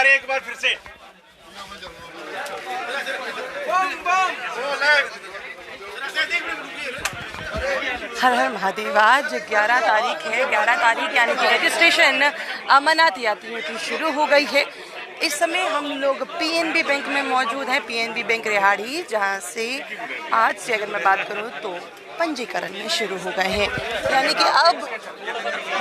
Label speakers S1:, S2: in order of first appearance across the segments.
S1: एक बार फिर से
S2: हर हर महादेव। आज 11 तारीख है। 11 तारीख यानी कि रजिस्ट्रेशन अमरनाथ यात्रियों की शुरू हो गई है। इस समय हम लोग पीएनबी बैंक में मौजूद हैं, पीएनबी बैंक रेहाड़ी, जहां से आज से अगर मैं बात करूं तो पंजीकरण में शुरू हो गए हैं। यानी कि अब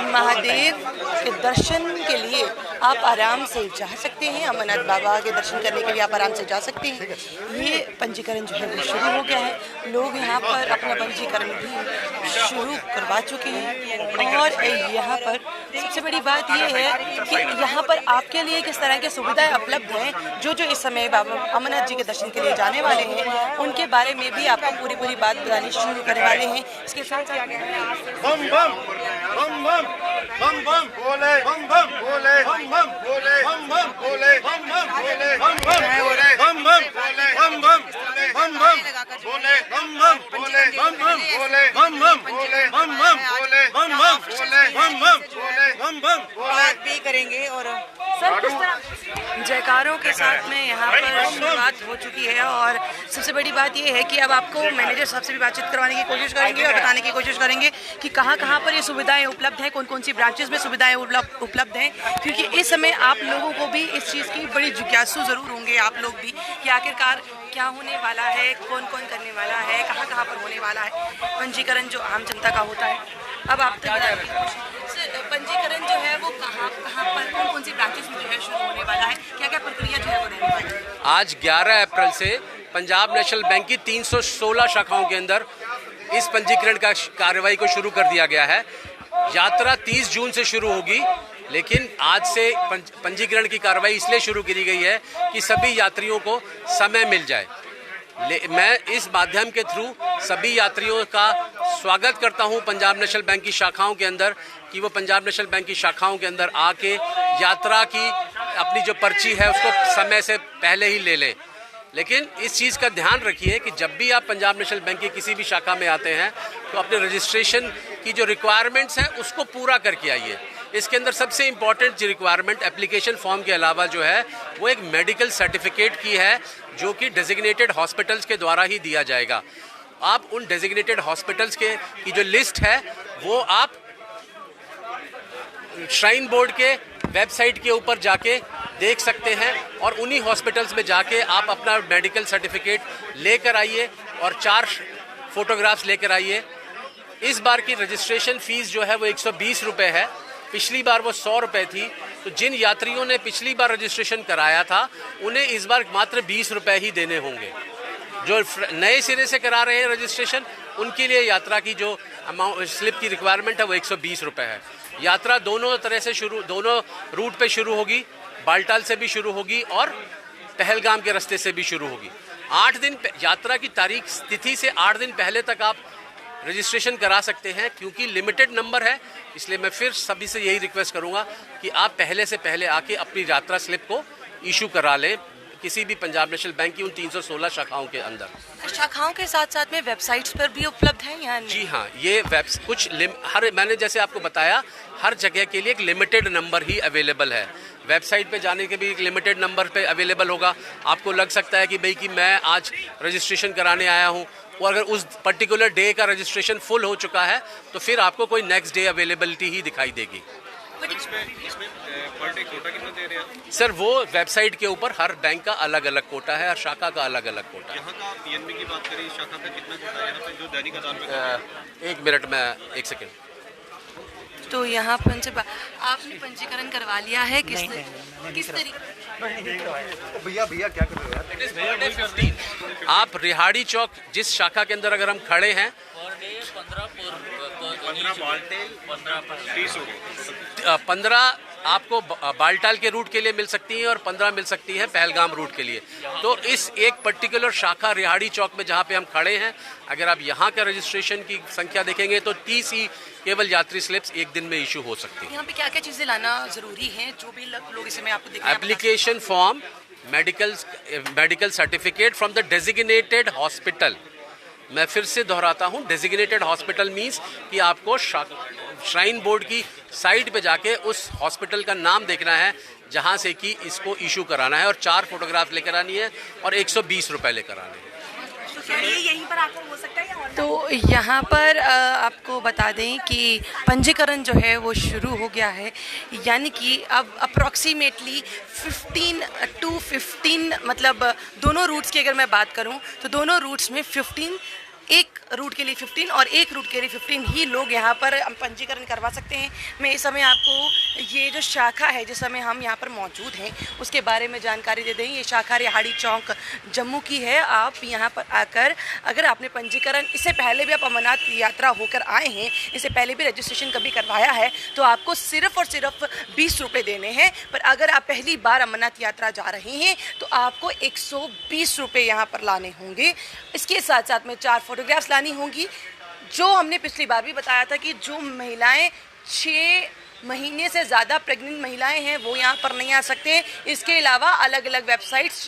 S2: महादेव के दर्शन के लिए आप आराम से जा सकते हैं, अमरनाथ बाबा के दर्शन करने के लिए आप आराम से जा सकते हैं। ये पंजीकरण जो है वो शुरू हो गया है। लोग यहाँ पर अपना पंजीकरण भी शुरू करवा चुके हैं। और यहाँ पर सबसे बड़ी बात ये है कि यहाँ पर आपके लिए किस तरह की सुविधाएं उपलब्ध हैं। जो इस समय बाबा अमरनाथ जी के दर्शन के लिए जाने वाले हैं उनके बारे में भी आपको पूरी बात बतानी शुरू करने वाले हैं। इसके साथ
S1: बम बम बम बम बम बम बोले, बम बम बोले, बम बम बोले, बम बम बोले, बम बम बोले, बम बम बोले, बम बम बोले, बम बम बम बम बोले, बम बम बोले, बम बम बोले, बम बम बोले, बम बम बोले, बम बम बोले, बम बम बोले, बम बम बोले
S3: भी करेंगे। और
S2: जयकारों के साथ में यहाँ पर शुरुआत हो चुकी है। और सबसे बड़ी बात यह है कि अब आपको मैनेजर साहब से भी बातचीत करवाने की कोशिश करेंगे और बताने की कोशिश करेंगे कि कहाँ पर ये सुविधाएं उपलब्ध हैं, कौन सी ब्रांचेस में सुविधाएं उपलब्ध हैं। क्योंकि इस समय आप लोगों को भी इस चीज़ की बड़ी जिज्ञासु ज़रूर होंगे, आप लोग भी, कि आखिरकार क्या होने वाला है, कौन करने वाला है, कहाँ पर होने वाला है पंजीकरण जो आम जनता का होता है। अब आप पंजीकरण जो है वो कहाँ पर कौन सी ब्रांचेस में जो है शुरू होने वाला है, क्या प्रक्रिया जो है वो रहने वाली है।
S4: आज 11 अप्रैल से पंजाब नेशनल बैंक की 316 शाखाओं के अंदर इस पंजीकरण का कार्रवाई को शुरू कर दिया गया है। यात्रा 30 जून से शुरू होगी, लेकिन आज से पंजीकरण की कार्रवाई इसलिए शुरू की गई है कि सभी यात्रियों को समय मिल जाए। मैं इस माध्यम के थ्रू सभी यात्रियों का स्वागत करता हूं पंजाब नेशनल बैंक की शाखाओं के अंदर, कि वो पंजाब नेशनल बैंक की शाखाओं के अंदर आके यात्रा की अपनी जो पर्ची है उसको समय से पहले ही ले लें। लेकिन इस चीज़ का ध्यान रखिए कि जब भी आप पंजाब नेशनल बैंक की किसी भी शाखा में आते हैं तो अपने रजिस्ट्रेशन की जो रिक्वायरमेंट्स हैं उसको पूरा करके आइए। इसके अंदर सबसे इम्पॉर्टेंट रिक्वायरमेंट एप्लीकेशन फॉर्म के अलावा जो है वो एक मेडिकल सर्टिफिकेट की है, जो कि डेजिग्नेटेड हॉस्पिटल्स के द्वारा ही दिया जाएगा। आप उन डेजिग्नेटेड हॉस्पिटल्स की जो लिस्ट है वो आप श्राइन बोर्ड के वेबसाइट के ऊपर जाके देख सकते हैं, और उन्हीं हॉस्पिटल्स में जाके आप अपना मेडिकल सर्टिफिकेट लेकर आइए और 4 फोटोग्राफ्स लेकर आइए। इस बार की रजिस्ट्रेशन फ़ीस जो है वो 120 रुपये है। पिछली बार वो 100 रुपये थी। तो जिन यात्रियों ने पिछली बार रजिस्ट्रेशन कराया था उन्हें इस बार मात्र 20 रुपये ही देने होंगे। जो नए सिरे से करा रहे हैं रजिस्ट्रेशन उनके लिए यात्रा की जो अमाउंट स्लिप की रिक्वायरमेंट है वो 120 रुपये है। यात्रा दोनों रूट पे शुरू होगी, बालटाल से भी शुरू होगी और पहलगाम के रास्ते से भी शुरू होगी। 8 दिन यात्रा की तिथि से 8 दिन पहले तक आप रजिस्ट्रेशन करा सकते हैं। क्योंकि लिमिटेड नंबर है, इसलिए मैं फिर सभी से यही रिक्वेस्ट करूंगा कि आप पहले से पहले आके अपनी यात्रा स्लिप को इशू करा लें किसी भी पंजाब नेशनल बैंक की उन 316 शाखाओं के अंदर।
S2: शाखाओं के साथ में वेबसाइट्स पर भी उपलब्ध हैं या नहीं?
S4: जी हाँ, ये मैंने जैसे आपको बताया हर जगह के लिए एक लिमिटेड नंबर ही अवेलेबल है। वेबसाइट पे जाने के भी एक लिमिटेड नंबर पे अवेलेबल होगा। आपको लग सकता है कि भाई कि मैं आज रजिस्ट्रेशन कराने आया हूँ, और अगर उस पर्टिकुलर डे का रजिस्ट्रेशन फुल हो चुका है तो फिर आपको कोई नेक्स्ट डे अवेलेबिलिटी ही दिखाई देगी।
S1: इसमें पर डे कोटा कितना दे रहे हैं
S4: सर? वो वेबसाइट के ऊपर हर बैंक का अलग अलग कोटा है, हर शाखा का अलग अलग कोटा है।
S1: यहाँ का पीएनबी की बात करें, शाखा पे कितना कोटा है यहाँ पे जो दैनिक आधार पे?
S4: 1 मिनट में 1 सेकेंड।
S2: तो यहाँ पर आपने पंजीकरण करवा लिया है किस तरीके?
S1: भैया क्या कर रहे हो?
S4: आप रिहाड़ी चौक जिस शाखा के अंदर अगर हम खड़े हैं 15 आपको बालटाल के रूट के लिए मिल सकती हैं और 15 मिल सकती हैं पहलगाम रूट के लिए। तो इस एक पर्टिकुलर शाखा रिहाड़ी चौक में जहाँ पे हम खड़े हैं, अगर आप यहाँ का रजिस्ट्रेशन की संख्या देखेंगे तो 30 ही केवल यात्री स्लिप्स एक दिन में इशू हो सकती है।
S2: यहाँ पे क्या क्या चीज़ें लाना जरूरी है जो भी लोग इसमें आपको दिख रहे हैं?
S4: Application form, medical certificate from the designated hospital. मैं फिर से दोहराता हूँ, डेजिग्नेटेड हॉस्पिटल मीन्स कि आपको श्राइन बोर्ड की साइट पे जाके उस हॉस्पिटल का नाम देखना है जहाँ से कि इसको इशू कराना है, और 4 फोटोग्राफ लेकर आनी है और 120 रुपये लेकर आने हैं।
S3: यहीं पर आपको हो सकता है या ऑनलाइन?
S2: तो यहाँ पर आपको बता दें कि पंजीकरण जो है वो शुरू हो गया है, यानी कि अब अप्रॉक्सीमेटली 15 to 15 मतलब दोनों रूट्स की अगर मैं बात करूँ तो दोनों रूट्स में 15, एक रूट के लिए 15 और एक रूट के लिए 15 ही लोग यहाँ पर पंजीकरण करवा सकते हैं। मैं इस समय आपको ये जो शाखा है जिस समय हम यहाँ पर मौजूद हैं उसके बारे में जानकारी दे दें। ये शाखा रिहाड़ी चौक जम्मू की है। आप यहाँ पर आकर अगर आपने पंजीकरण इससे पहले भी आप अमरनाथ यात्रा होकर आए हैं, इससे पहले भी रजिस्ट्रेशन कभी करवाया है, तो आपको सिर्फ और सिर्फ 20 रुपये देने हैं। पर अगर आप पहली बार अमरनाथ यात्रा जा रहे हैं तो आपको 120 रुपये यहाँ पर लाने होंगे। इसके साथ साथ में 4 फोटोग्राफ्स लानी होंगी। जो हमने पिछली बार भी बताया था कि जो महिलाएं 6 महीने से ज़्यादा प्रेग्नेंट महिलाएं हैं वो यहाँ पर नहीं आ सकते। इसके अलावा अलग अलग वेबसाइट्स,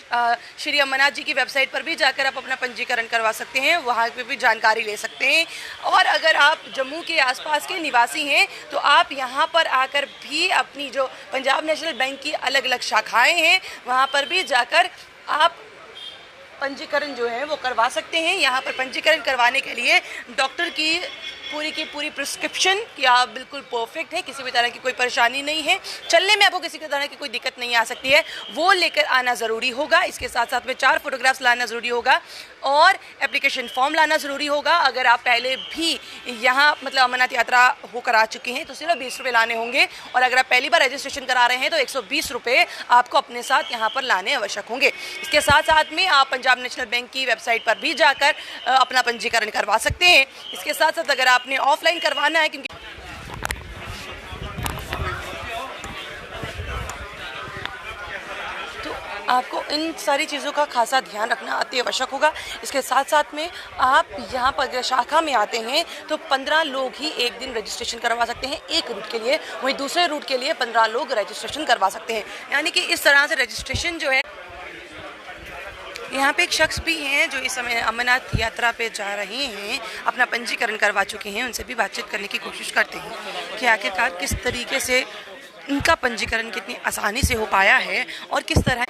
S2: श्री अमरनाथ जी की वेबसाइट पर भी जाकर आप अपना पंजीकरण करवा सकते हैं, वहाँ पे भी जानकारी ले सकते हैं। और अगर आप जम्मू के आसपास के निवासी हैं तो आप यहाँ पर आकर भी अपनी जो पंजाब नेशनल बैंक की अलग अलग शाखाएँ हैं वहाँ पर भी जाकर आप पंजीकरण जो है वो करवा सकते हैं। यहाँ पर पंजीकरण करवाने के लिए डॉक्टर की पूरी प्रिस्क्रिप्शन कि आप बिल्कुल परफेक्ट है, किसी भी तरह की कोई परेशानी नहीं है, चलने में आपको किसी तरह की कोई दिक्कत नहीं आ सकती है, वो लेकर आना ज़रूरी होगा। इसके साथ साथ में 4 फोटोग्राफ्स लाना ज़रूरी होगा और एप्लीकेशन फॉर्म लाना ज़रूरी होगा। अगर आप पहले भी यहाँ मतलब अमरनाथ यात्रा होकर आ चुके हैं तो सिर्फ 20 रुपये लाने होंगे, और अगर आप पहली बार रजिस्ट्रेशन करा रहे हैं तो 120 रुपये आपको अपने साथ यहाँ पर लाने आवश्यक होंगे। इसके साथ साथ में आप पंजाब नेशनल बैंक की वेबसाइट पर भी जाकर अपना पंजीकरण करवा सकते हैं। इसके साथ साथ अगर आपने ऑफलाइन करवाना है, क्योंकि तो आपको इन सारी चीज़ों का खासा ध्यान रखना अति आवश्यक होगा। इसके साथ साथ में आप यहाँ पर अगर शाखा में आते हैं तो 15 लोग ही एक दिन रजिस्ट्रेशन करवा सकते हैं एक रूट के लिए, वहीं दूसरे रूट के लिए 15 लोग रजिस्ट्रेशन करवा सकते हैं। यानी कि इस तरह से रजिस्ट्रेशन जो है। यहाँ पे एक शख्स भी हैं जो इस समय अमरनाथ यात्रा पे जा रहे हैं, अपना पंजीकरण करवा चुके हैं। उनसे भी बातचीत करने की कोशिश करते हैं कि आखिरकार किस तरीके से उनका पंजीकरण कितनी आसानी से हो पाया है और किस तरह।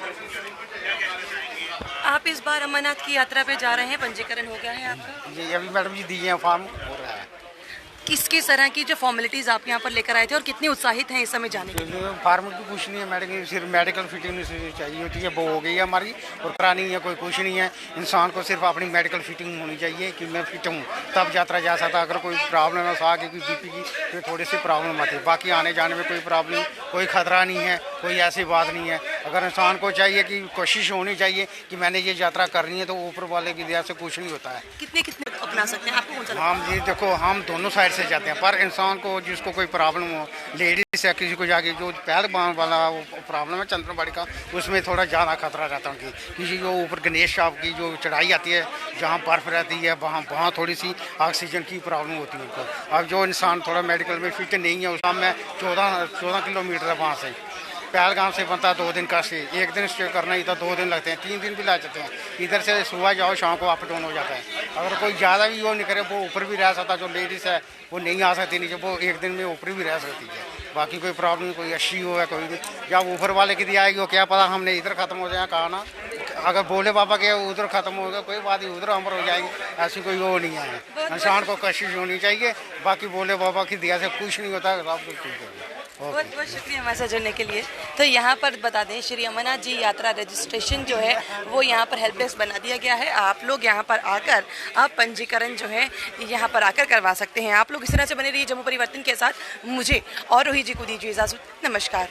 S2: आप इस बार अमरनाथ की यात्रा पे जा रहे हैं, पंजीकरण हो गया है आपका?
S5: जी अभी मैडम जी दिए हैं, फॉर्म हो रहा है।
S2: किस तरह की जो फॉर्मेलिटीज़ आप यहाँ पर लेकर आए थे और कितने उत्साहित हैं इस समय जाने के लिए?
S5: फार्म की कुछ नहीं है मैडम, सिर्फ मेडिकल फिटिंग चाहिए होती है, वो हो गई है हमारी, और करानी है कोई कुछ नहीं है। इंसान को सिर्फ अपनी मेडिकल फिटिंग होनी चाहिए कि मैं फिट हूँ तब यात्रा जा सकता। अगर कोई प्रॉब्लम है आगे की बीपी की तो थोड़ी सी प्रॉब्लम आती है, बाकी आने जाने में कोई प्रॉब्लम, कोई खतरा नहीं है, कोई ऐसी बात नहीं है। अगर इंसान को चाहिए कि कोशिश होनी चाहिए कि मैंने ये यात्रा करनी है तो ऊपर वाले की दया से कुछ नहीं होता है।
S2: कितने अपना सकते हैं आपको कौन सा?
S5: हम जी देखो हम दोनों साइड से जाते हैं, पर इंसान को जिसको कोई प्रॉब्लम हो, लेडीज है, किसी को जाके जो पहलगाम वाला वो प्रॉब्लम है चंद्रबाड़ी का, उसमें थोड़ा ज़्यादा खतरा रहता है उनकी। किसी को ऊपर गणेश साहब की जो चढ़ाई आती है जहाँ बर्फ़ रहती है वहाँ थोड़ी सी ऑक्सीजन की प्रॉब्लम होती है उनको। अब जो इंसान थोड़ा मेडिकल में फिट नहीं है, उस में 14 किलोमीटर है वहाँ से पहलगाम से बनता है 2 दिन का स्टे। एक दिन स्टे करना ही तो 2 दिन लगते हैं, 3 दिन भी लग जाते हैं। इधर से सुबह जाओ शाम को अप डाउन हो जाता है। अगर कोई ज़्यादा भी वो नहीं करे वो ऊपर भी रह सकता, जो लेडीज़ है वो नहीं आ सकती नीचे, वो एक दिन में ऊपर भी रह सकती है। बाकी कोई प्रॉब्लम, कोई अच्छी हो है कोई भी, जब ऊपर वाले की दिया आएगी वो क्या पता हमने इधर ख़त्म हो जाए कहा ना, अगर बोले बाबा के उधर ख़त्म हो गया कोई बात नहीं, उधर अमर हो जाएंगे, ऐसी कोई वो नहीं है। इंसान को कोशिश होनी चाहिए, बाकी बोले बाबा की दिया से कुछ नहीं होता, सब कुछ ठीक है।
S2: बहुत बहुत शुक्रिया हमारे साथ जुड़ने के लिए। तो यहाँ पर बता दें श्री अमरनाथ जी यात्रा रजिस्ट्रेशन जो है वो यहाँ पर हेल्प डेस्क बना दिया गया है। आप लोग यहाँ पर आकर आप पंजीकरण जो है यहाँ पर आकर करवा सकते हैं। आप लोग इस तरह से बने रहिए जम्मू परिवर्तन के साथ। मुझे और रोहित जी को दीजिए इजाज़त। नमस्कार।